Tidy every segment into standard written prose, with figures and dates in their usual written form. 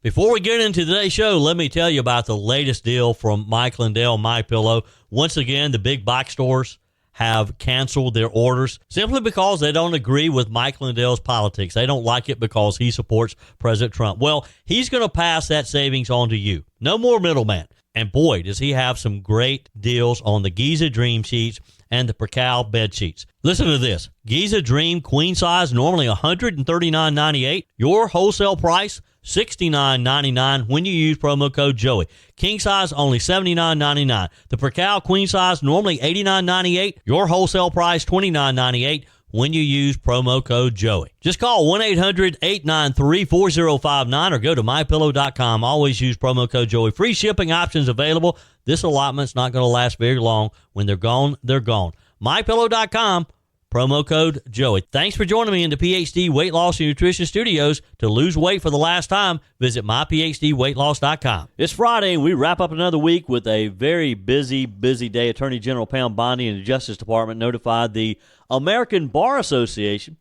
Before we get into today's show, let me tell you about the latest deal from Mike Lindell, MyPillow. Once again, the big box stores have canceled their orders simply because they don't agree with Mike Lindell's politics. They don't like it because he supports President Trump. Well, he's going to pass that savings on to you. No more middleman. And boy, does he have some great deals on the Giza Dream sheets and the Percal bed sheets. Listen to this. Giza Dream queen size, normally $139.98. Your wholesale price, $69.99 when you use promo code Joey. King size, only $79.99. The Percal queen size, normally $89.98. Your wholesale price, $29.98 when you use promo code Joey. Just call 1-800-893-4059 or go to MyPillow.com. Always use promo code Joey. Free shipping options available. This allotment's not going to last very long. When they're gone, they're gone. MyPillow.com, promo code Joey. Thanks for joining me in the PhD Weight Loss and Nutrition Studios. To lose weight for the last time, visit myphdweightloss.com. It's Friday, and we wrap up another week with a very busy day. Attorney General Pam Bondi and the Justice Department notified the American Bar Association,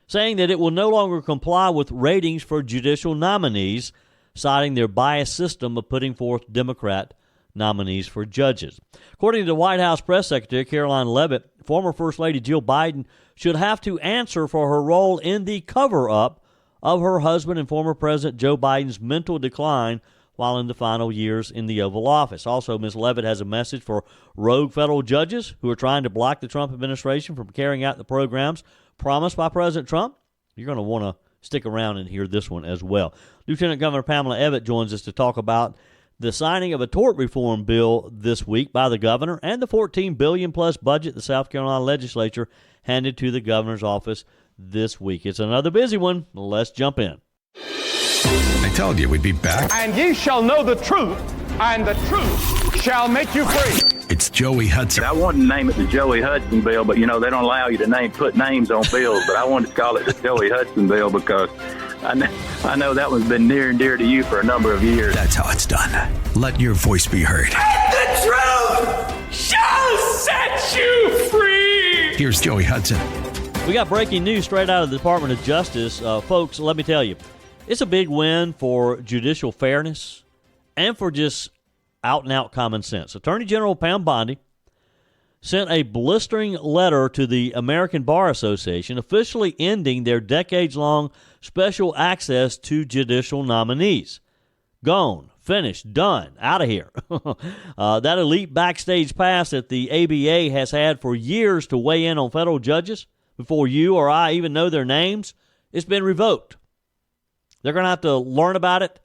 saying that it will no longer comply with ratings for judicial nominees, citing their biased system of putting forth Democrat nominees for judges. According to the White House Press Secretary Karoline Leavitt, former First Lady Jill Biden should have to answer for her role in the cover-up of her husband and former President Joe Biden's mental decline while in the final years in the Oval Office. Also, Ms. Leavitt has a message for rogue federal judges who are trying to block the Trump administration from carrying out the programs promised by President Trump. You're going to want to stick around and hear this one as well. Lieutenant Governor Pamella Evette joins us to talk about the signing of a tort reform bill this week by the governor and the $14 billion plus budget the South Carolina legislature handed to the governor's office this week. It's another busy one. Let's jump in. I told you we'd be back. And ye shall know the truth, and the truth shall make you free. It's Joey Hudson. I wanted to name it the Joey Hudson bill, but, you know, they don't allow you to put names on bills. But I wanted to call it the Joey Hudson bill because I know that one's been near and dear to you for a number of years. That's how it's done. Let your voice be heard. And the truth shall set you free. Here's Joey Hudson. We got breaking news straight out of the Department of Justice. Folks, let me tell you, it's a big win for judicial fairness and for just out-and-out common sense. Attorney General Pam Bondi sent a blistering letter to the American Bar Association officially ending their decades-long special access to judicial nominees. Gone, finished, done, out of here. That elite backstage pass that the ABA has had for years to weigh in on federal judges before you or I even know their names, it's been revoked. They're going to have to learn about it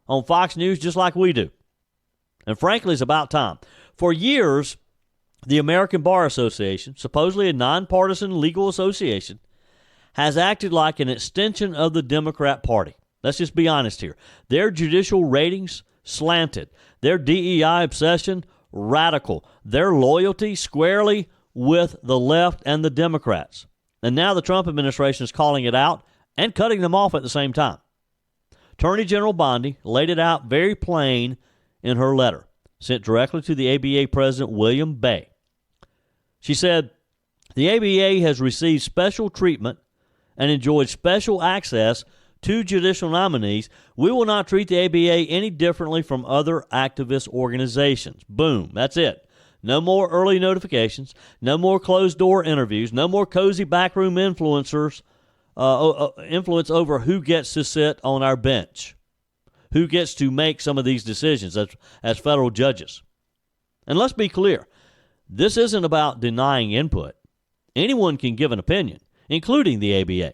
on Fox News just like we do. And frankly, it's about time. For years, the American Bar Association, supposedly a nonpartisan legal association, has acted like an extension of the Democrat Party. Let's just be honest here. Their judicial ratings slanted. Their DEI obsession radical. Their loyalty squarely with the left and the Democrats. And now the Trump administration is calling it out and cutting them off at the same time. Attorney General Bondi laid it out very plain in her letter, sent directly to the ABA President William Bay. She said, the ABA has received special treatment and enjoyed special access to judicial nominees. We will not treat the ABA any differently from other activist organizations. Boom, that's it. No more early notifications, no more closed-door interviews, no more cozy backroom influence over who gets to sit on our bench, who gets to make some of these decisions as federal judges. And let's be clear, this isn't about denying input. Anyone can give an opinion, including the ABA.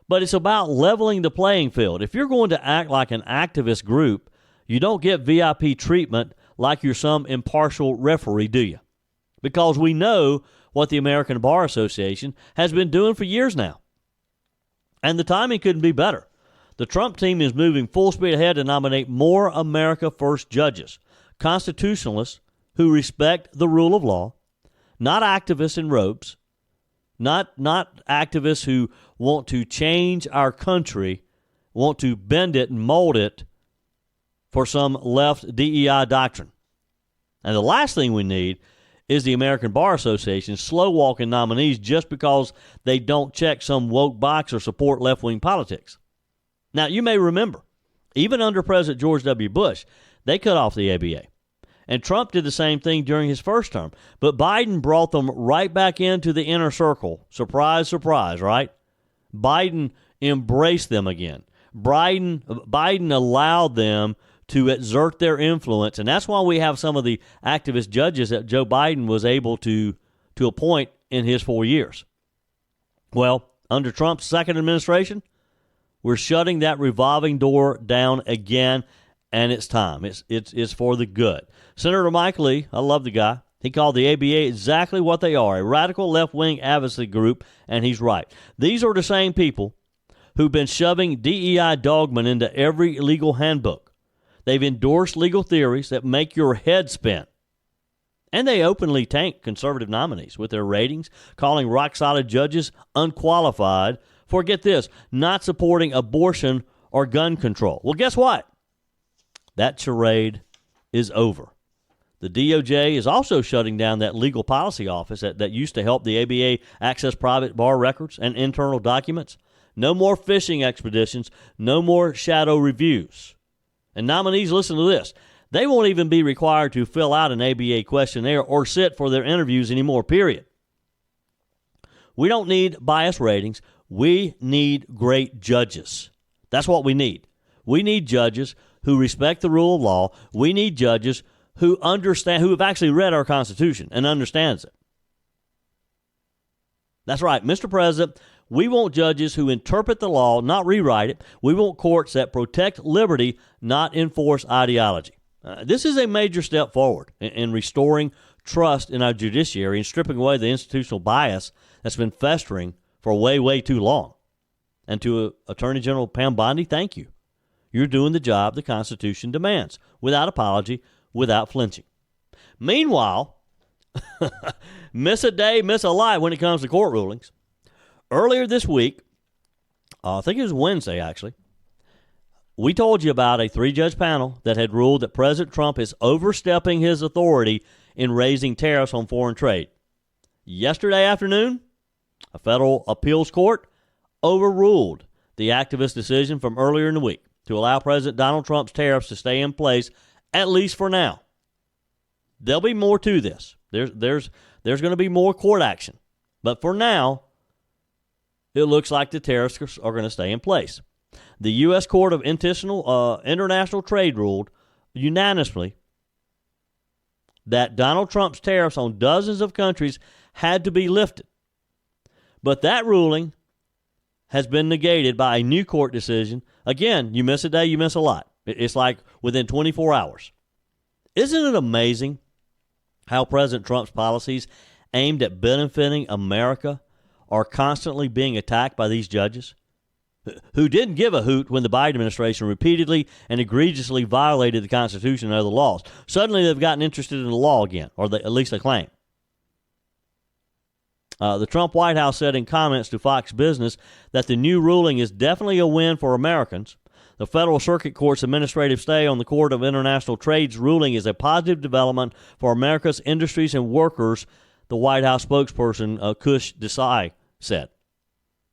But it's about leveling the playing field. If you're going to act like an activist group, you don't get VIP treatment like you're some impartial referee, do you? Because we know what the American Bar Association has been doing for years now. And the timing couldn't be better. The Trump team is moving full speed ahead to nominate more America First judges, constitutionalists who respect the rule of law, not activists in robes, not activists who want to change our country, want to bend it and mold it for some left DEI doctrine. And the last thing we need is the American Bar Association slow-walking nominees just because they don't check some woke box or support left-wing politics. Now, you may remember, Even under President George W. Bush, they cut off the ABA. And Trump did the same thing during his first term. But Biden brought them right back into the inner circle. Surprise, surprise, right? Biden embraced them again. Biden allowed them to exert their influence. And that's why we have some of the activist judges that Joe Biden was able to appoint in his 4 years. Well, under Trump's second administration, we're shutting that revolving door down again, and it's time. It's for the good. Senator Mike Lee, I love the guy. He called the ABA exactly what they are, a radical left-wing advocacy group, and he's right. These are the same people who've been shoving DEI dogma into every legal handbook. They've endorsed legal theories that make your head spin. And they openly tank conservative nominees with their ratings, calling rock-solid judges unqualified for, get this, not supporting abortion or gun control. Well, guess what? That charade is over. The DOJ is also shutting down that legal policy office that used to help the ABA access private bar records and internal documents. No more fishing expeditions, no more shadow reviews. And nominees, listen to this. They won't even be required to fill out an ABA questionnaire or sit for their interviews anymore, period. We don't need bias ratings. We need great judges. That's what we need. We need judges who respect the rule of law. We need judges who understand, who have actually read our Constitution and understands it. That's right, Mr. President. We want judges who interpret the law, not rewrite it. We want courts that protect liberty, not enforce ideology. This is a major step forward in restoring trust in our judiciary and stripping away the institutional bias that's been festering for way, way too long. And to Attorney General Pam Bondi, thank you. You're doing the job the Constitution demands, without apology, without flinching. Meanwhile, miss a day, miss a life when it comes to court rulings. Earlier this week, I think it was Wednesday actually, we told you about a 3-judge panel that had ruled that President Trump is overstepping his authority in raising tariffs on foreign trade. Yesterday afternoon, a federal appeals court overruled the activist decision from earlier in the week to allow President Donald Trump's tariffs to stay in place, at least for now. There'll be more to this. There's going to be more court action. But for now, it looks like the tariffs are going to stay in place. The U.S. Court of International Trade ruled unanimously that Donald Trump's tariffs on dozens of countries had to be lifted. But that ruling has been negated by a new court decision. Again, you miss a day, you miss a lot. It's like within 24 hours. Isn't it amazing how President Trump's policies aimed at benefiting America are constantly being attacked by these judges who didn't give a hoot when the Biden administration repeatedly and egregiously violated the Constitution and other laws? Suddenly they've gotten interested in the law again, or at least they claim. The Trump White House said in comments to Fox Business that the new ruling is definitely a win for Americans. The Federal Circuit Court's administrative stay on the Court of International Trade's ruling is a positive development for America's industries and workers, the White House spokesperson Kush Desai said.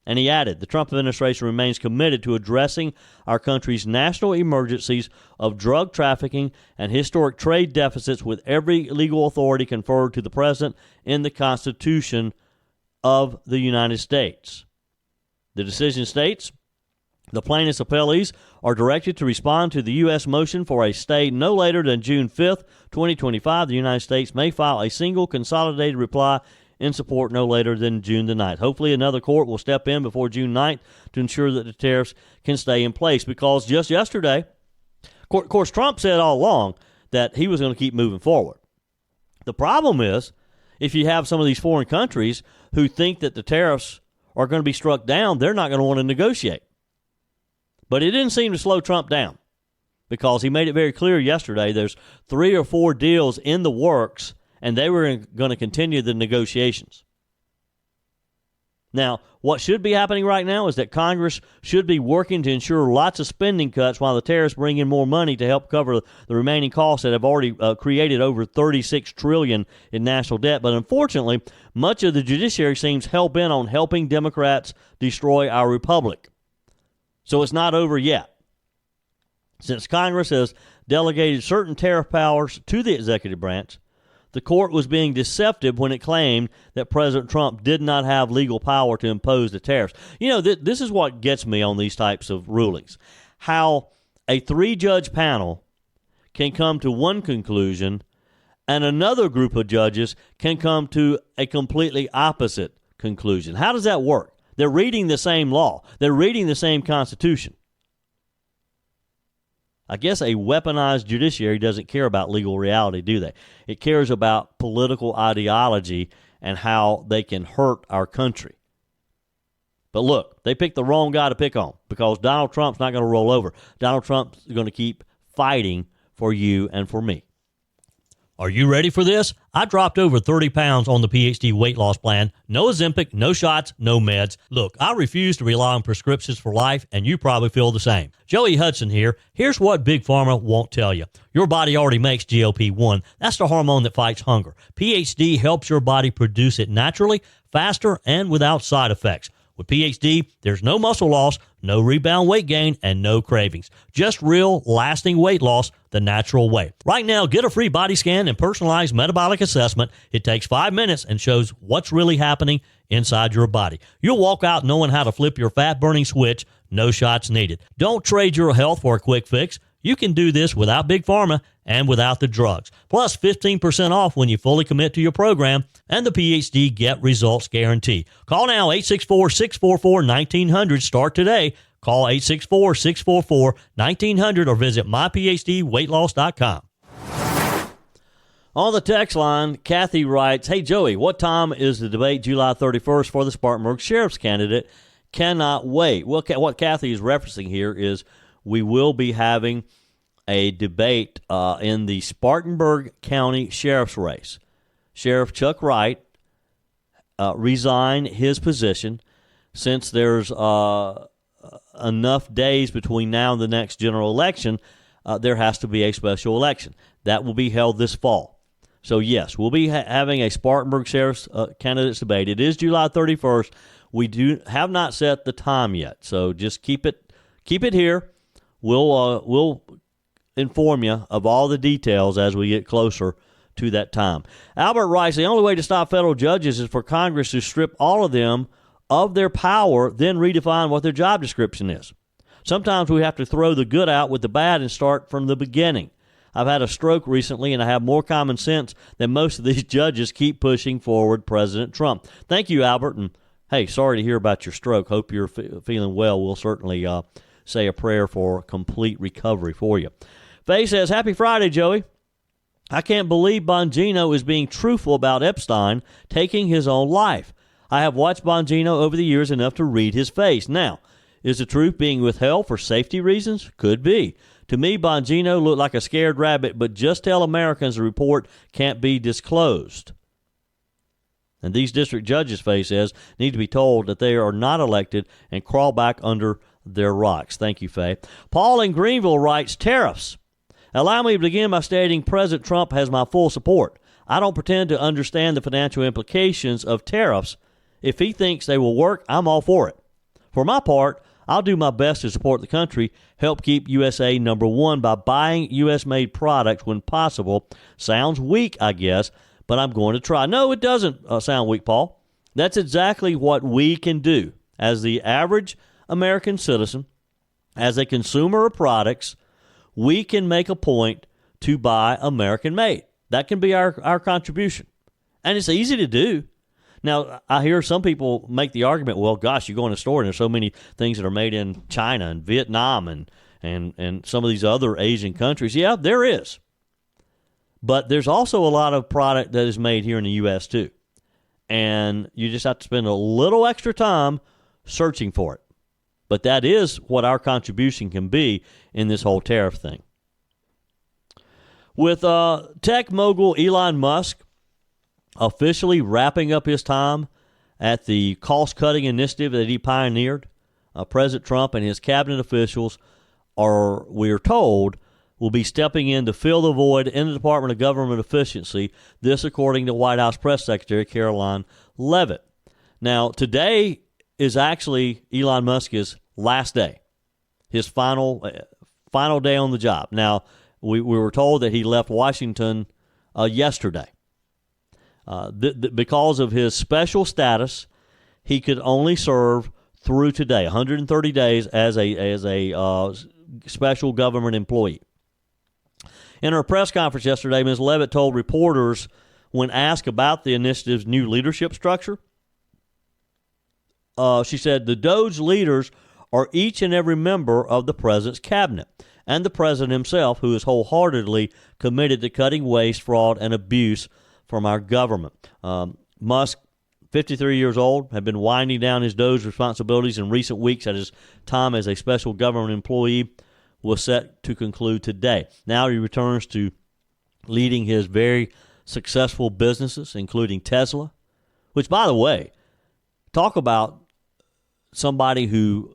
And he added, the Trump administration remains committed to addressing our country's national emergencies of drug trafficking and historic trade deficits with every legal authority conferred to the president in the Constitution of the United States. The decision states, the plaintiffs' appellees are directed to respond to the U.S. motion for a stay no later than June 5th, 2025. The United States may file a single consolidated reply in support no later than June the 9th. Hopefully another court will step in before June 9th to ensure that the tariffs can stay in place, because just yesterday, of course, Trump said all along that he was going to keep moving forward. The problem is, if you have some of these foreign countries who think that the tariffs are going to be struck down, they're not going to want to negotiate. But it didn't seem to slow Trump down, because he made it very clear yesterday there's 3 or 4 deals in the works, and they were going to continue the negotiations. Now, what should be happening right now is that Congress should be working to ensure lots of spending cuts while the tariffs bring in more money to help cover the remaining costs that have already created over $36 trillion in national debt. But unfortunately, much of the judiciary seems hell-bent on helping Democrats destroy our republic. So it's not over yet. Since Congress has delegated certain tariff powers to the executive branch, the court was being deceptive when it claimed that President Trump did not have legal power to impose the tariffs. You know, this is what gets me on these types of rulings. How a 3-judge panel can come to one conclusion and another group of judges can come to a completely opposite conclusion. How does that work? They're reading the same law. They're reading the same Constitution. I guess a weaponized judiciary doesn't care about legal reality, do they? It cares about political ideology and how they can hurt our country. But look, they picked the wrong guy to pick on because Donald Trump's not going to roll over. Donald Trump's going to keep fighting for you and for me. Are you ready for this? I dropped over 30 pounds on the PhD weight loss plan. No Ozempic, no shots, no meds. Look, I refuse to rely on prescriptions for life, and you probably feel the same. Joey Hudson here. Here's what Big Pharma won't tell you. Your body already makes GLP-1. That's the hormone that fights hunger. PhD helps your body produce it naturally, faster, and without side effects. With PhD, there's no muscle loss, no rebound weight gain, and no cravings. Just real, lasting weight loss the natural way. Right now, get a free body scan and personalized metabolic assessment. It takes 5 minutes and shows what's really happening inside your body. You'll walk out knowing how to flip your fat-burning switch. No shots needed. Don't trade your health for a quick fix. You can do this without Big Pharma and without the drugs. Plus 15% off when you fully commit to your program and the PhD Get Results Guarantee. Call now 864-644-1900. Start today. Call 864-644-1900 or visit myphdweightloss.com. On the text line, Kathy writes, "Hey, Joey, what time is the debate July 31st for the Spartanburg Sheriff's candidate? Cannot wait." Well, what Kathy is referencing here is we will be having a debate in the Spartanburg County Sheriff's race. Sheriff Chuck Wright resigned his position since there's enough days between now and the next general election. There has to be a special election. That will be held this fall. So, yes, we'll be having a Spartanburg Sheriff's candidates debate. It is July 31st. We have not set the time yet, so just keep it here. We'll inform you of all the details as we get closer to that time. Albert writes, "The only way to stop federal judges is for Congress to strip all of them of their power, then redefine what their job description is. Sometimes we have to throw the good out with the bad and start from the beginning. I've had a stroke recently, and I have more common sense than most of these judges keep pushing forward President Trump." Thank you, Albert, and hey, sorry to hear about your stroke. Hope you're feeling well. We'll certainly say a prayer for complete recovery for you. Faye says, "Happy Friday, Joey. I can't believe Bongino is being truthful about Epstein taking his own life. I have watched Bongino over the years enough to read his face. Now, is the truth being withheld for safety reasons? Could be. To me, Bongino looked like a scared rabbit, but just tell Americans the report can't be disclosed." And these district judges, Faye says, need to be told that they are not elected and crawl back under their rocks. Thank you, Faye. Paul in Greenville writes, "Tariffs. Allow me to begin by stating President Trump has my full support. I don't pretend to understand the financial implications of tariffs. If he thinks they will work, I'm all for it. For my part, I'll do my best to support the country, help keep USA number one by buying U.S.-made products when possible. Sounds weak, I guess, but I'm going to try." No, it doesn't sound weak, Paul. That's exactly what we can do as the average American citizen, as a consumer of products. We can make a point to buy American-made. That can be our contribution. And it's easy to do. Now, I hear some people make the argument, well, gosh, you go in a store and there's so many things that are made in China and Vietnam and some of these other Asian countries. Yeah, there is. But there's also a lot of product that is made here in the U.S. too. And you just have to spend a little extra time searching for it. But that is what our contribution can be in this whole tariff thing. With tech mogul Elon Musk officially wrapping up his time at the cost-cutting initiative that he pioneered, President Trump and his cabinet officials we're told, will be stepping in to fill the void in the Department of Government Efficiency, this according to White House Press Secretary Karoline Leavitt. Now, today is actually Elon Musk's last day, his final final day on the job. Now, we were told that he left Washington yesterday. Because of his special status, he could only serve through today, 130 days as a special government employee. In her press conference yesterday, Ms. Leavitt told reporters when asked about the initiative's new leadership structure, she said, the DOJ leaders are each and every member of the president's cabinet and the president himself, who is wholeheartedly committed to cutting waste, fraud, and abuse from our government. Musk, 53 years old, had been winding down his DOJ responsibilities in recent weeks as his time as a special government employee was set to conclude today. Now he returns to leading his very successful businesses, including Tesla, which, by the way, talk about somebody who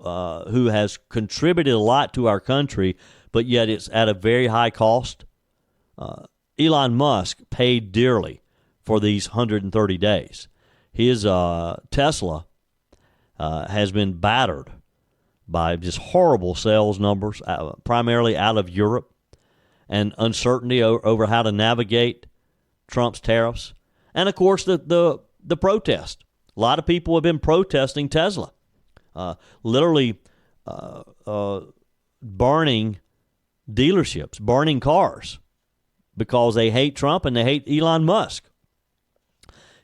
has contributed a lot to our country, but yet it's at a very high cost. Elon Musk paid dearly for these 130 days. His Tesla has been battered by just horrible sales numbers, primarily out of Europe, and uncertainty over how to navigate Trump's tariffs. And, of course, the protest. A lot of people have been protesting Tesla, literally burning dealerships, burning cars, because they hate Trump and they hate Elon Musk.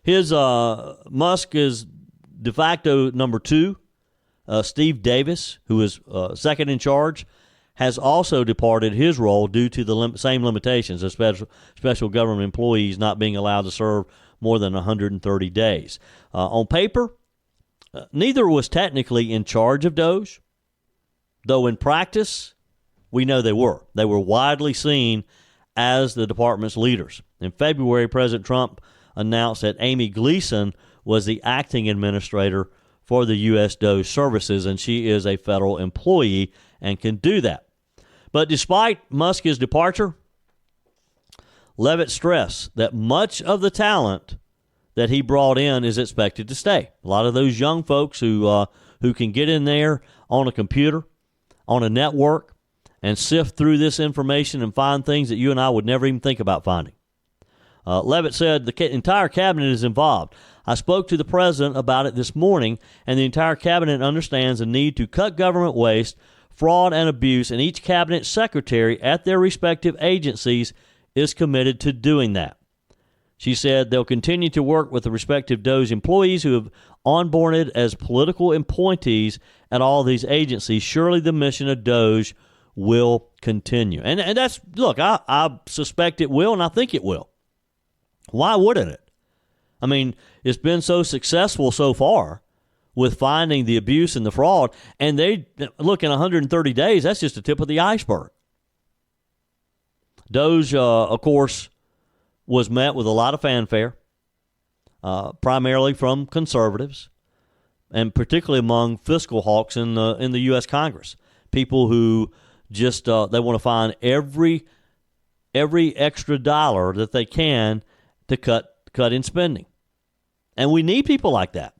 Musk is de facto number 2. Steve Davis, who is second in charge, has also departed his role due to the same limitations as special government employees not being allowed to serve more than 130 days. On paper, neither was technically in charge of DOJ, though in practice, we know they were. They were widely seen as the department's leaders. In February, President Trump announced that Amy Gleason was the acting administrator for the U.S. DOJ services, and she is a federal employee and can do that. But despite Musk's departure, Leavitt stressed that much of the talent that he brought in is expected to stay. A lot of those young folks who can get in there on a computer, on a network, and sift through this information and find things that you and I would never even think about finding. Leavitt said the entire cabinet is involved. I spoke to the president about it this morning, and the entire cabinet understands the need to cut government waste, fraud, and abuse, and each cabinet secretary at their respective agencies is committed to doing that. She said they'll continue to work with the respective DOJ employees who have onboarded as political appointees at all these agencies. Surely the mission of DOJ will continue. And that's, look, I suspect it will, and I think it will. Why wouldn't it? I mean, it's been so successful so far with finding the abuse and the fraud, and they look in 130 days, that's just the tip of the iceberg. DOJ, of course, was met with a lot of fanfare, primarily from conservatives, and particularly among fiscal hawks in the U.S. Congress, people who just they want to find every extra dollar that they can to cut in spending. And we need people like that.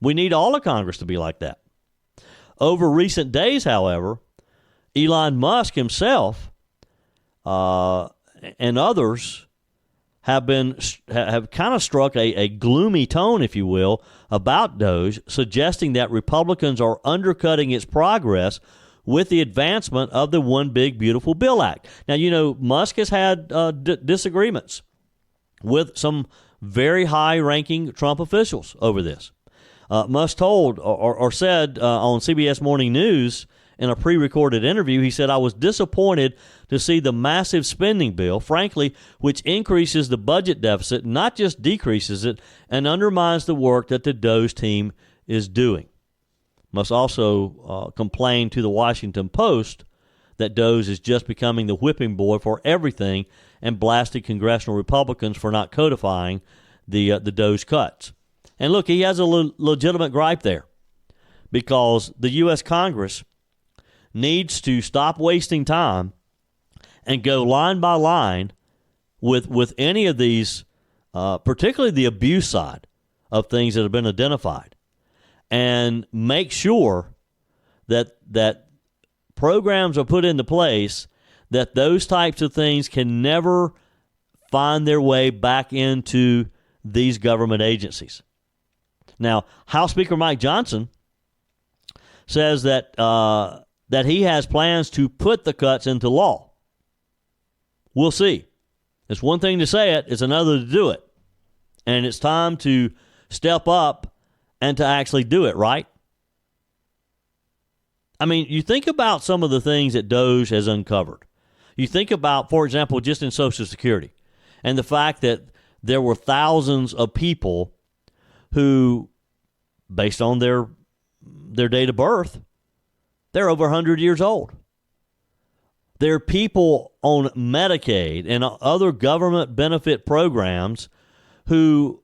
We need all of Congress to be like that. Over recent days, however, Elon Musk himself and others have kind of struck a gloomy tone, if you will, about DOJ, suggesting that Republicans are undercutting its progress with the advancement of the One Big Beautiful Bill Act. Now, you know, Musk has had disagreements with some very high-ranking Trump officials over this. Musk told or said on CBS Morning News in a pre-recorded interview, he said, I was disappointed to see the massive spending bill, frankly, which increases the budget deficit, not just decreases it, and undermines the work that the DOJ team is doing. Musk also complained to the Washington Post that DOJ is just becoming the whipping boy for everything and blasted congressional Republicans for not codifying the DOJ cuts. And look, he has a legitimate gripe there because the U.S. Congress needs to stop wasting time and go line by line with any of these, particularly the abuse side of things that have been identified, and make sure that programs are put into place that those types of things can never find their way back into these government agencies. Now, House Speaker Mike Johnson says that that he has plans to put the cuts into law. We'll see. It's one thing to say it, it's another to do it. And it's time to step up and to actually do it, right? I mean, you think about some of the things that DOJ has uncovered. You think about, for example, just in Social Security, and the fact that there were thousands of people who, based on their date of birth, they're over 100 years old. There are people on Medicaid and other government benefit programs who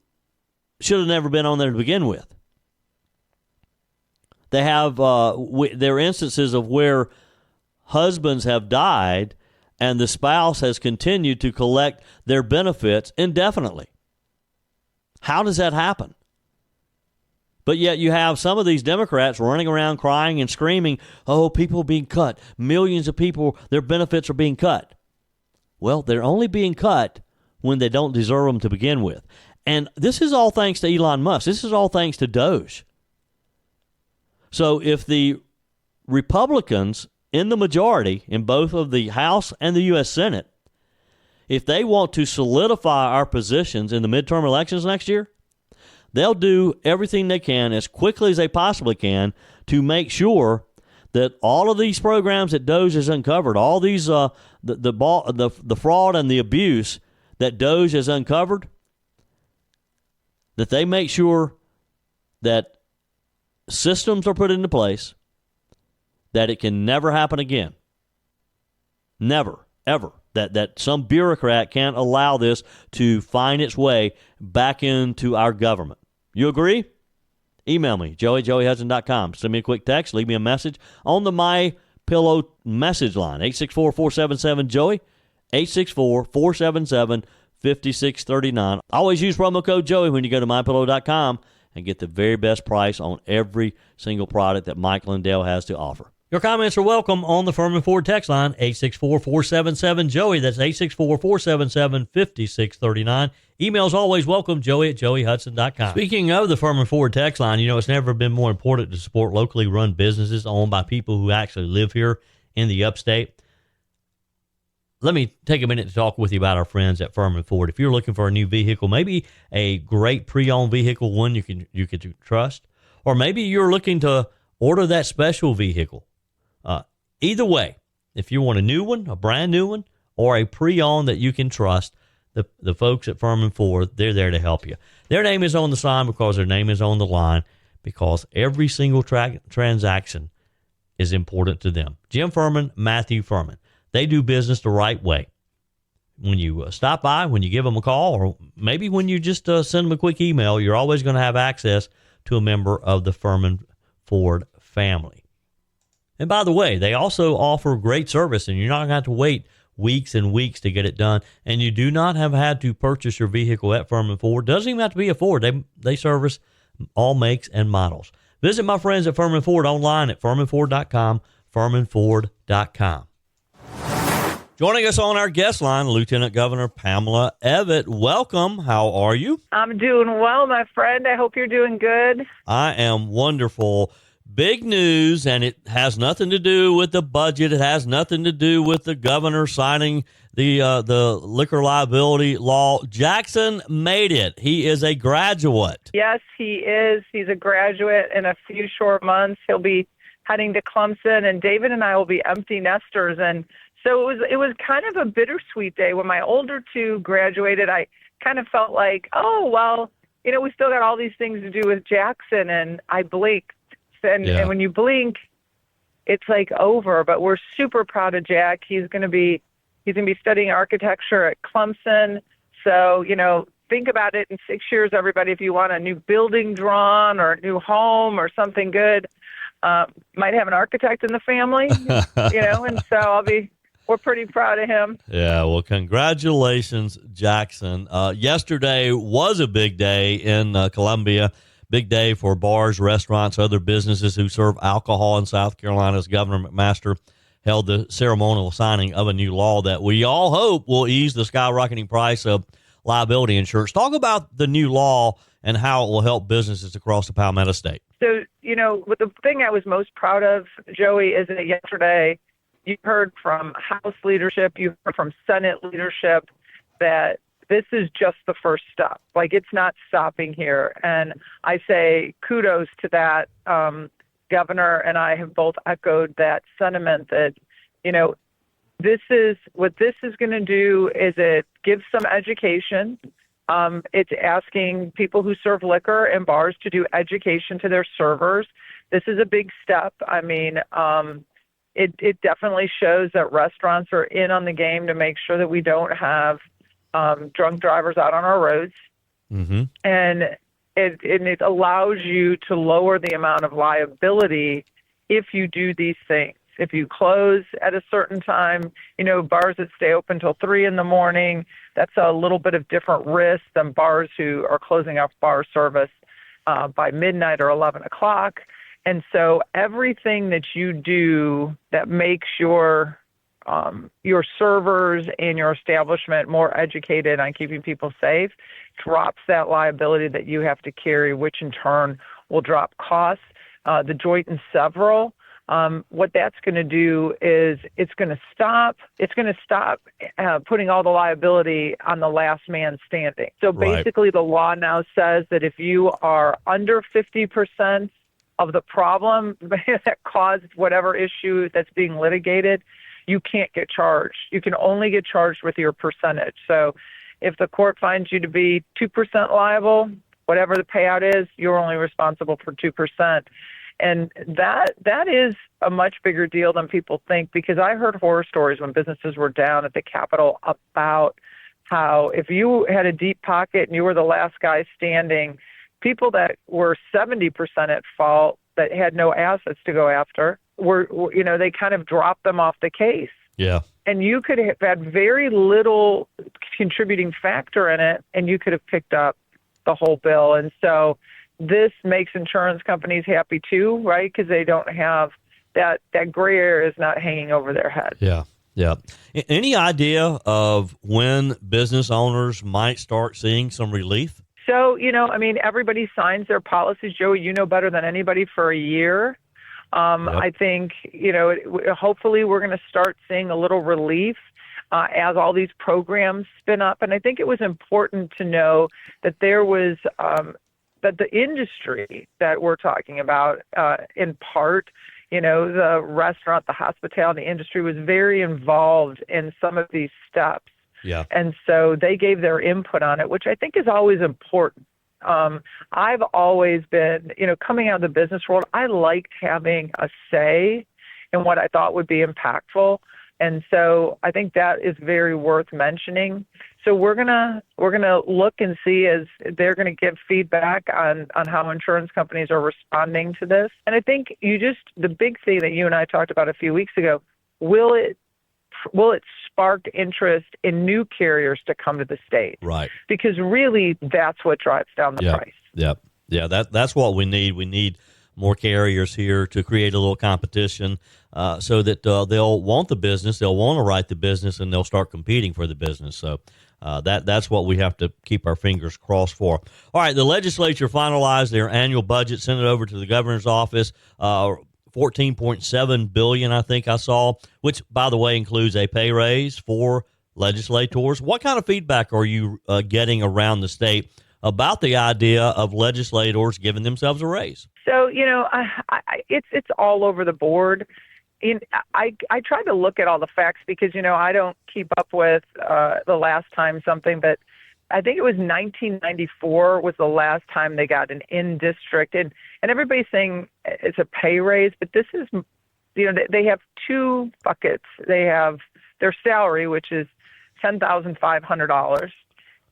should have never been on there to begin with. They have there are instances of where husbands have died and the spouse has continued to collect their benefits indefinitely. How does that happen? But yet you have some of these Democrats running around crying and screaming, oh, people are being cut. Millions of people, their benefits are being cut. Well, they're only being cut when they don't deserve them to begin with. And this is all thanks to Elon Musk. This is all thanks to DOJ. So if the Republicans in the majority in both of the House and the U.S. Senate, if they want to solidify our positions in the midterm elections next year, they'll do everything they can as quickly as they possibly can to make sure that all of these programs that DOJ has uncovered, all these the fraud and the abuse that DOJ has uncovered, that they make sure that systems are put into place that it can never happen again. Never, ever. That some bureaucrat can't allow this to find its way back into our government. You agree? Email me, joey@joeyhudson.com. Send me a quick text. Leave me a message on the My Pillow message line, 864-477-JOEY, 864-477-5639. Always use promo code Joey when you go to mypillow.com and get the very best price on every single product that Mike Lindell has to offer. Your comments are welcome on the Furman Ford text line, 864-477-JOEY. That's 864-477-5639. Emails always welcome, joey@joeyhudson.com. Speaking of the Furman Ford text line, you know, it's never been more important to support locally run businesses owned by people who actually live here in the upstate. Let me take a minute to talk with you about our friends at Furman Ford. If you're looking for a new vehicle, maybe a great pre-owned vehicle, one you can trust, or maybe you're looking to order that special vehicle. Either way, if you want a new one, a brand new one, or a pre-owned that you can trust, the folks at Furman Ford, they're there to help you. Their name is on the sign because their name is on the line, because every single transaction is important to them. Jim Furman, Matthew Furman. They do business the right way. When you stop by, when you give them a call, or maybe when you just send them a quick email, you're always going to have access to a member of the Furman Ford family. And by the way, they also offer great service, and you're not going to have to wait weeks and weeks to get it done. And you do not have had to purchase your vehicle at Furman Ford. Doesn't even have to be a Ford. They service all makes and models. Visit my friends at Furman Ford online at furmanford.com, furmanford.com. Joining us on our guest line, Lieutenant Governor Pamella Evette. Welcome. How are you? I'm doing well, my friend. I hope you're doing good. I am wonderful. Big news, and it has nothing to do with the budget. It has nothing to do with the governor signing the liquor liability law. Jackson made it. He is a graduate. Yes, he is. He's a graduate. In a few short months, he'll be heading to Clemson, and David and I will be empty nesters. And so it was kind of a bittersweet day. When my older two graduated, I kind of felt like, oh, well, you know, we still got all these things to do with Jackson, and I blinked. And when you blink, it's like over. But we're super proud of Jack. He's going to be studying architecture at Clemson. So, you know, think about it in 6 years, everybody. If you want a new building drawn or a new home or something good, might have an architect in the family, you know. And so we're pretty proud of him. Yeah, well, congratulations, Jackson. Yesterday was a big day in Columbia. Big day for bars, restaurants, other businesses who serve alcohol in South Carolina, as Governor McMaster held the ceremonial signing of a new law that we all hope will ease the skyrocketing price of liability insurance. Talk about the new law and how it will help businesses across the Palmetto State. So, the thing I was most proud of, Joey, is that yesterday you heard from House leadership, you heard from Senate leadership that this is just the first step. Like, it's not stopping here. And I say kudos to that. Governor and I have both echoed that sentiment that, this is going to do is it gives some education. It's asking people who serve liquor and bars to do education to their servers. This is a big step. I mean, it definitely shows that restaurants are in on the game to make sure that we don't have drunk drivers out on our roads. Mm-hmm. And it allows you to lower the amount of liability if you do these things. If you close at a certain time, bars that stay open till 3 a.m, that's a little bit of different risk than bars who are closing off bar service by midnight or 11 o'clock. And so everything that you do that makes your servers and your establishment more educated on keeping people safe drops that liability that you have to carry, which in turn will drop costs. The joint and several, what that's going to do is it's going to stop putting all the liability on the last man standing. So basically the law now says that if you are under 50% of the problem that caused whatever issue that's being litigated, you can't get charged. You can only get charged with your percentage. So if the court finds you to be 2% liable, whatever the payout is, you're only responsible for 2%. And that is a much bigger deal than people think, because I heard horror stories when businesses were down at the Capitol about how if you had a deep pocket and you were the last guy standing, people that were 70% at fault that had no assets to go after they kind of dropped them off the case. Yeah. And you could have had very little contributing factor in it, and you could have picked up the whole bill. And so this makes insurance companies happy too, right? Because they don't have that gray area is not hanging over their head. Yeah. Yeah. Any idea of when business owners might start seeing some relief? So, everybody signs their policies, Joey, better than anybody, for a year. I think, hopefully we're going to start seeing a little relief as all these programs spin up. And I think it was important to know that there was that the industry that we're talking about, in part, the restaurant, the hospitality industry was very involved in some of these steps. Yeah. And so they gave their input on it, which I think is always important. I've always been, coming out of the business world, I liked having a say in what I thought would be impactful. And so I think that is very worth mentioning. So we're gonna look and see as they're going to give feedback on how insurance companies are responding to this. And I think the big thing that you and I talked about a few weeks ago, will it spark interest in new carriers to come to the state? Right. Because really that's what drives down the price. Yep. Yeah, that's what we need. We need more carriers here to create a little competition so that they'll want the business, they'll want to write the business, and they'll start competing for the business. So that's what we have to keep our fingers crossed for. All right, the legislature finalized their annual budget, sent it over to the governor's office. $14.7 billion, I think I saw, which, by the way, includes a pay raise for legislators. What kind of feedback are you getting around the state about the idea of legislators giving themselves a raise? So, it's all over the board. I try to look at all the facts because, I don't keep up with the last time something, but I think it was 1994 was the last time they got an in-district. And everybody's saying it's a pay raise, but this is, they have two buckets. They have their salary, which is $10,500.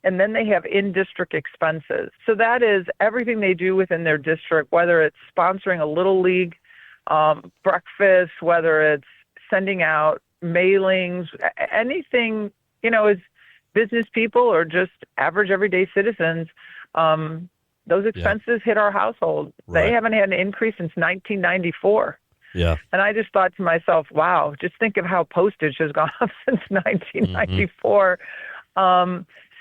And then they have in-district expenses. So that is everything they do within their district, whether it's sponsoring a little league breakfast, whether it's sending out mailings, anything, is business people or just average everyday citizens, those expenses hit our household. Right. They haven't had an increase since 1994. Yeah. And I just thought to myself, wow, just think of how postage has gone up since 1994.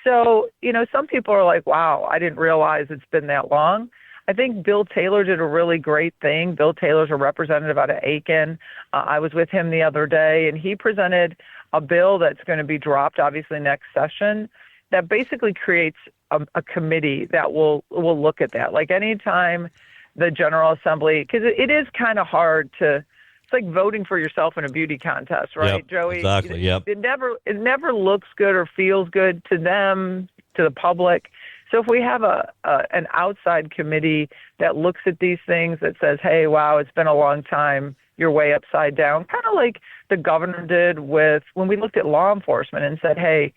So, some people are like, wow, I didn't realize it's been that long. I think Bill Taylor did a really great thing. Bill Taylor's a representative out of Aiken. I was with him the other day, and he presented a bill that's going to be dropped, obviously, next session, that basically creates a committee that will look at that. Like anytime the General Assembly, because it is kind of hard to, it's like voting for yourself in a beauty contest, right, Yep, Joey? exactly, yep. It never looks good or feels good to them, to the public. So if we have an outside committee that looks at these things, that says, hey, wow, it's been a long time, you're way upside down, kind of like the governor did with when we looked at law enforcement and said, hey,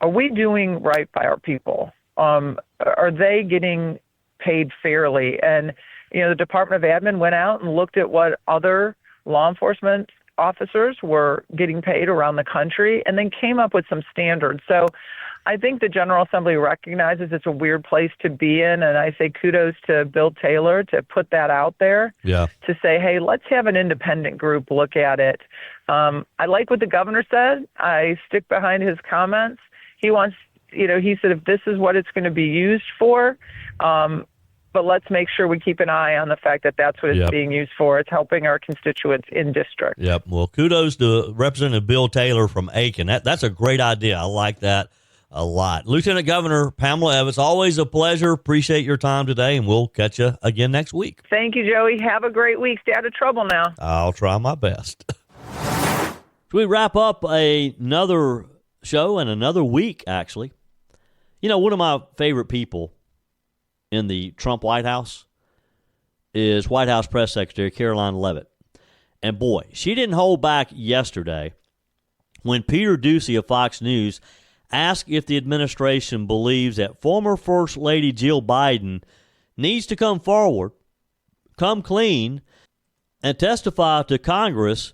are we doing right by our people? Are they getting paid fairly? And, the Department of Admin went out and looked at what other law enforcement officers were getting paid around the country and then came up with some standards. So I think the General Assembly recognizes it's a weird place to be in, and I say kudos to Bill Taylor to put that out there, to say, hey, let's have an independent group look at it. I like what the governor said. I stick behind his comments. He wants, he said, if this is what it's going to be used for, but let's make sure we keep an eye on the fact that that's what it's being used for. It's helping our constituents in district. Yep. Well, kudos to Representative Bill Taylor from Aiken. That's a great idea. I like that a lot. Lieutenant Governor Pamella Evette, it's always a pleasure. Appreciate your time today, and we'll catch you again next week. Thank you, Joey. Have a great week. Stay out of trouble now. I'll try my best. We wrap up another show and another week, actually. One of my favorite people in the Trump White House is White House Press Secretary Karoline Leavitt. And boy, she didn't hold back yesterday when Peter Doocy of Fox News asked if the administration believes that former First Lady Jill Biden needs to come forward, come clean, and testify to Congress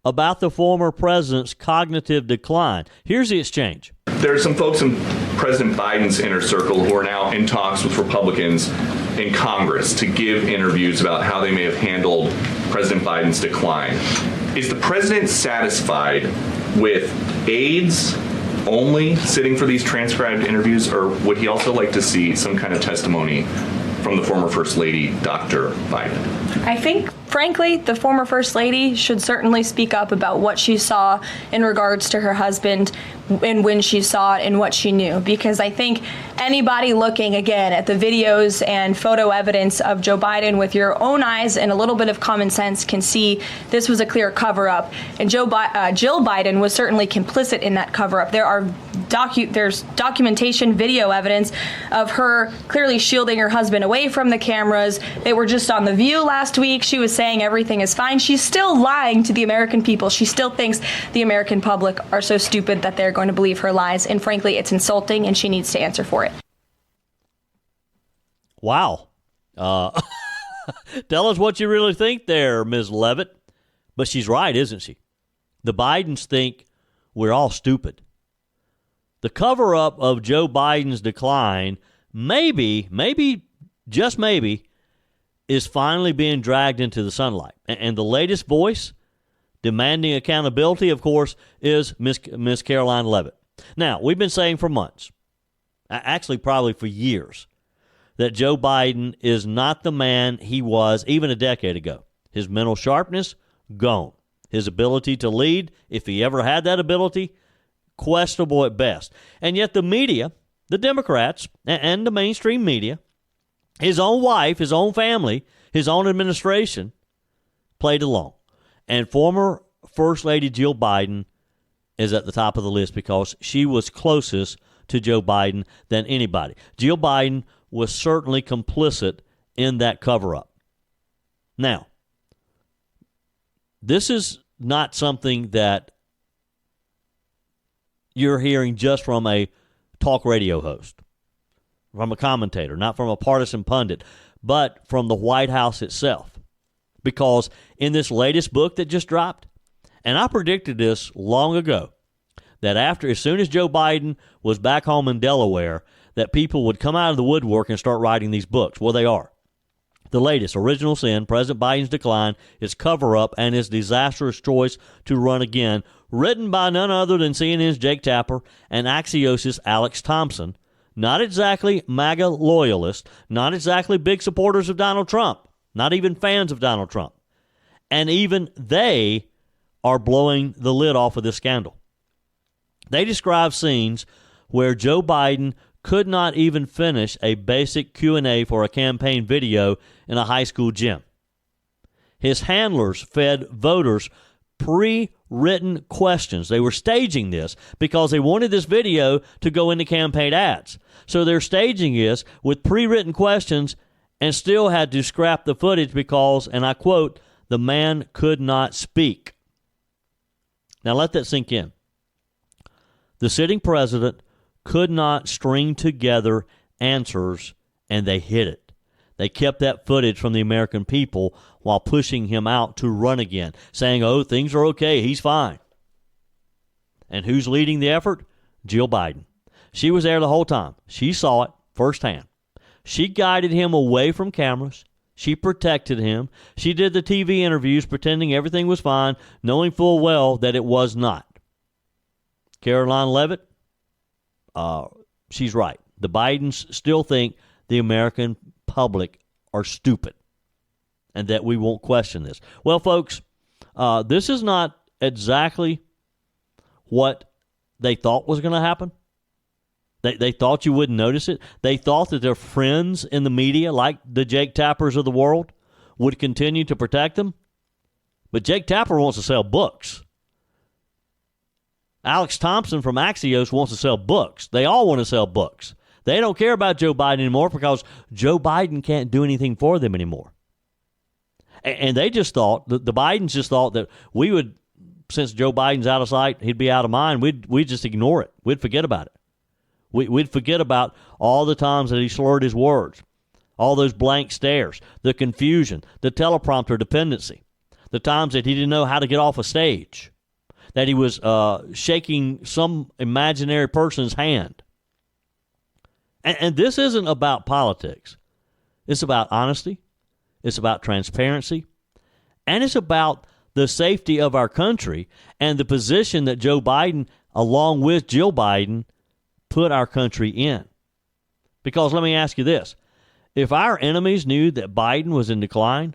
about the former president's cognitive decline. Here's the exchange. There are some folks in President Biden's inner circle who are now in talks with Republicans in Congress to give interviews about how they may have handled President Biden's decline. Is the president satisfied with aides only sitting for these transcribed interviews, or would he also like to see some kind of testimony from the former First Lady, Dr. Biden? I think, frankly, the former First Lady should certainly speak up about what she saw in regards to her husband and when she saw it and what she knew. Because I think anybody looking, again, at the videos and photo evidence of Joe Biden with your own eyes and a little bit of common sense can see this was a clear cover-up. And Jill Biden was certainly complicit in that cover-up. There's documentation, video evidence of her clearly shielding her husband away from the cameras. They were just on The View last week. She was saying everything is fine. She's still lying to the American people. She still thinks the American public are so stupid that they're going to believe her lies. And frankly, it's insulting, and she needs to answer for it. Wow. Tell us what you really think there, Ms. Leavitt. But she's right, isn't she? The Bidens think we're all stupid. The cover-up of Joe Biden's decline maybe, just maybe, is finally being dragged into the sunlight. And the latest voice demanding accountability, of course, is Ms. Karoline Leavitt. Now, we've been saying for months, actually probably for years, that Joe Biden is not the man he was even a decade ago. His mental sharpness, gone. His ability to lead, if he ever had that ability, questionable at best. And yet the media, the Democrats, and the mainstream media, his own wife, his own family, his own administration, played along. And former First Lady Jill Biden is at the top of the list because she was closest to Joe Biden than anybody. Jill Biden was certainly complicit in that cover-up. Now, this is not something that you're hearing just from a talk radio host, from a commentator, not from a partisan pundit, but from the White House itself. Because in this latest book that just dropped, and I predicted this long ago, that as soon as Joe Biden was back home in Delaware, that people would come out of the woodwork and start writing these books. Well, they are. The latest, original sin, President Biden's decline, his cover-up, and his disastrous choice to run again, written by none other than CNN's Jake Tapper and Axios' Alex Thompson. Not exactly MAGA loyalists, not exactly big supporters of Donald Trump, not even fans of Donald Trump. And even they are blowing the lid off of this scandal. They describe scenes where Joe Biden could not even finish a basic Q&A for a campaign video in a high school gym. His handlers fed voters pre-written questions. They were staging this because they wanted this video to go into campaign ads. So they're staging this with pre-written questions and still had to scrap the footage because, and I quote, the man could not speak. Now let that sink in. The sitting president could not string together answers, and they hid it. They kept that footage from the American people while pushing him out to run again, saying, oh, things are okay, he's fine. And who's leading the effort? Jill Biden. She was there the whole time. She saw it firsthand. She guided him away from cameras. She protected him. She did the TV interviews pretending everything was fine, knowing full well that it was not. Karoline Leavitt, she's right. The Bidens still think the American public are stupid and that we won't question this. Well, folks, this is not exactly what they thought was going to happen. They thought you wouldn't notice it. They thought that their friends in the media, like the Jake Tappers of the world, would continue to protect them. But Jake Tapper wants to sell books. Alex Thompson from Axios wants to sell books. They all want to sell books. They don't care about Joe Biden anymore because Joe Biden can't do anything for them anymore. And they just thought, the Bidens just thought that we would, since Joe Biden's out of sight, he'd be out of mind, we'd just ignore it. We'd forget about it. We'd forget about all the times that he slurred his words, all those blank stares, the confusion, the teleprompter dependency, the times that he didn't know how to get off a stage, that he was shaking some imaginary person's hand. And this isn't about politics. It's about honesty. It's about transparency. And it's about the safety of our country and the position that Joe Biden, along with Jill Biden, put our country in. Because let me ask you this. If our enemies knew that Biden was in decline,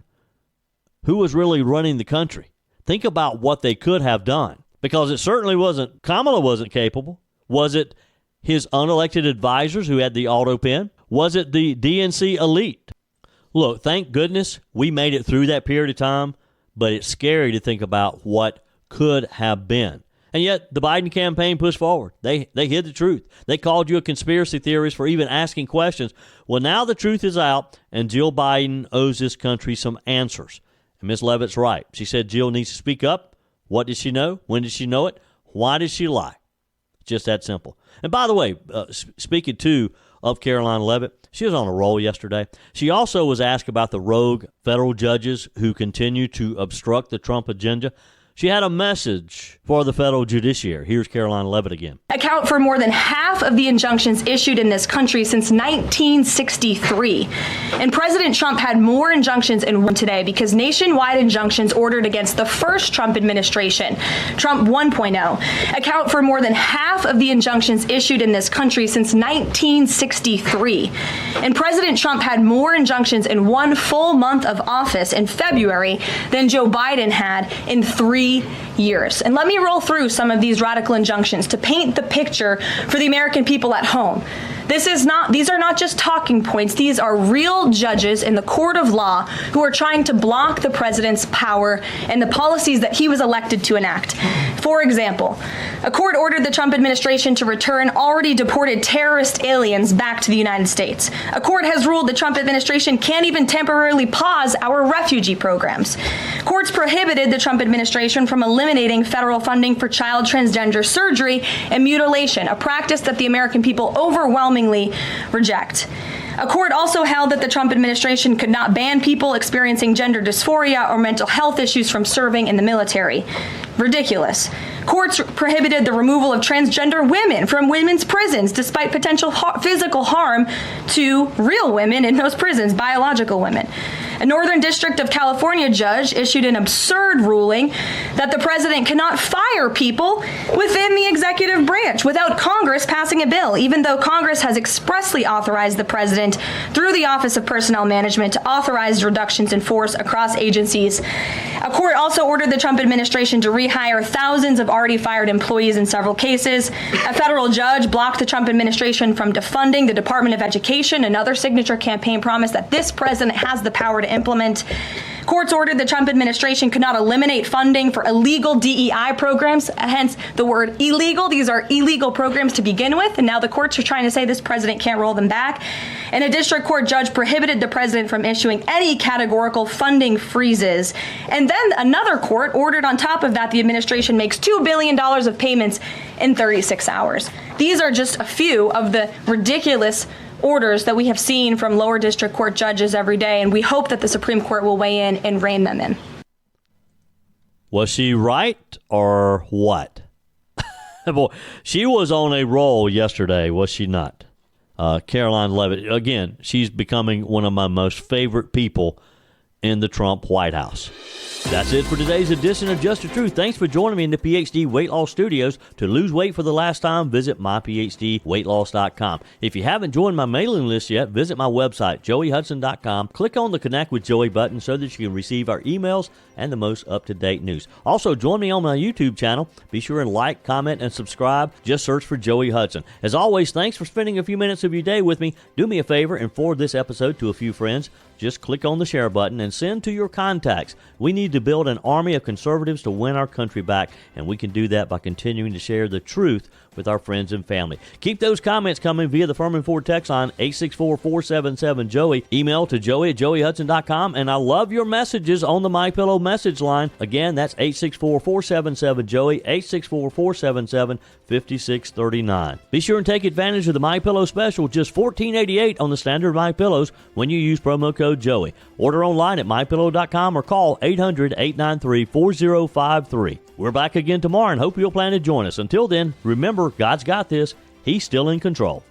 who was really running the country? Think about what they could have done. Because it certainly wasn't, Kamala wasn't capable. Was it his unelected advisors who had the auto pen? Was it the DNC elite? Look, thank goodness we made it through that period of time, but it's scary to think about what could have been. And yet the Biden campaign pushed forward. They hid the truth. They called you a conspiracy theorist for even asking questions. Well, now the truth is out, and Jill Biden owes this country some answers. And Ms. Leavitt's right. She said Jill needs to speak up. What did she know? When did she know it? Why did she lie? Just that simple. And by the way, speaking too of Karoline Leavitt, she was on a roll yesterday. She also was asked about the rogue federal judges who continue to obstruct the Trump agenda. She had a message for the federal judiciary. Here's Karoline Leavitt again. Account for more than half of the injunctions issued in this country since 1963. And President Trump had more injunctions in one today because nationwide injunctions ordered against the first Trump administration, Trump 1.0, account for more than half of the injunctions issued in this country since 1963. And President Trump had more injunctions in one full month of office in February than Joe Biden had in 3 years. And let me roll through some of these radical injunctions to paint the picture for the American people at home. These are not just talking points. These are real judges in the court of law who are trying to block the president's power and the policies that he was elected to enact. For example, a court ordered the Trump administration to return already deported terrorist aliens back to the United States. A court has ruled the Trump administration can't even temporarily pause our refugee programs. Courts prohibited the Trump administration from eliminating federal funding for child transgender surgery and mutilation, a practice that the American people overwhelmingly reject. A court also held that the Trump administration could not ban people experiencing gender dysphoria or mental health issues from serving in the military. Ridiculous. Courts prohibited the removal of transgender women from women's prisons despite potential physical harm to real women in those prisons, biological women. A Northern District of California judge issued an absurd ruling that the president cannot fire people within the executive branch without Congress passing a bill, even though Congress has expressly authorized the president through the Office of Personnel Management to authorize reductions in force across agencies. A court also ordered the Trump administration to rehire thousands of already fired employees in several cases. A federal judge blocked the Trump administration from defunding the Department of Education, another signature campaign promise that this president has the power to implement. Courts ordered the Trump administration could not eliminate funding for illegal DEI programs, hence the word illegal. These are illegal programs to begin with, and now the courts are trying to say this president can't roll them back. And a district court judge prohibited the president from issuing any categorical funding freezes. And then another court ordered on top of that the administration makes $2 billion of payments in 36 hours. These are just a few of the ridiculous orders that we have seen from lower district court judges every day, and we hope that the Supreme Court will weigh in and rein them in. Was she right or what? Boy, she was on a roll yesterday, was she not? Karoline Leavitt, again, she's becoming one of my most favorite people in the Trump White House. That's it for today's edition of Just the Truth. Thanks for joining me in the PhD Weight Loss Studios. To lose weight for the last time, visit myphdweightloss.com. If you haven't joined my mailing list yet, visit my website, joeyhudson.com. Click on the Connect with Joey button so that you can receive our emails and the most up-to-date news. Also, join me on my YouTube channel. Be sure and like, comment, and subscribe. Just search for Joey Hudson. As always, thanks for spending a few minutes of your day with me. Do me a favor and forward this episode to a few friends. Just click on the share button and send to your contacts. We need to build an army of conservatives to win our country back, and we can do that by continuing to share the truth with our friends and family. Keep those comments coming via the Furman Ford text line 864-477-JOEY. Email to joey@joeyhudson.com, and I love your messages on the MyPillow message line. Again, that's 864-477-JOEY, 864-477-5639. Be sure and take advantage of the MyPillow special, just $14.88 on the standard MyPillows when you use promo code Joey. Order online at mypillow.com or call 800-893-4053. We're back again tomorrow and hope you'll plan to join us. Until then, remember, God's got this. He's still in control.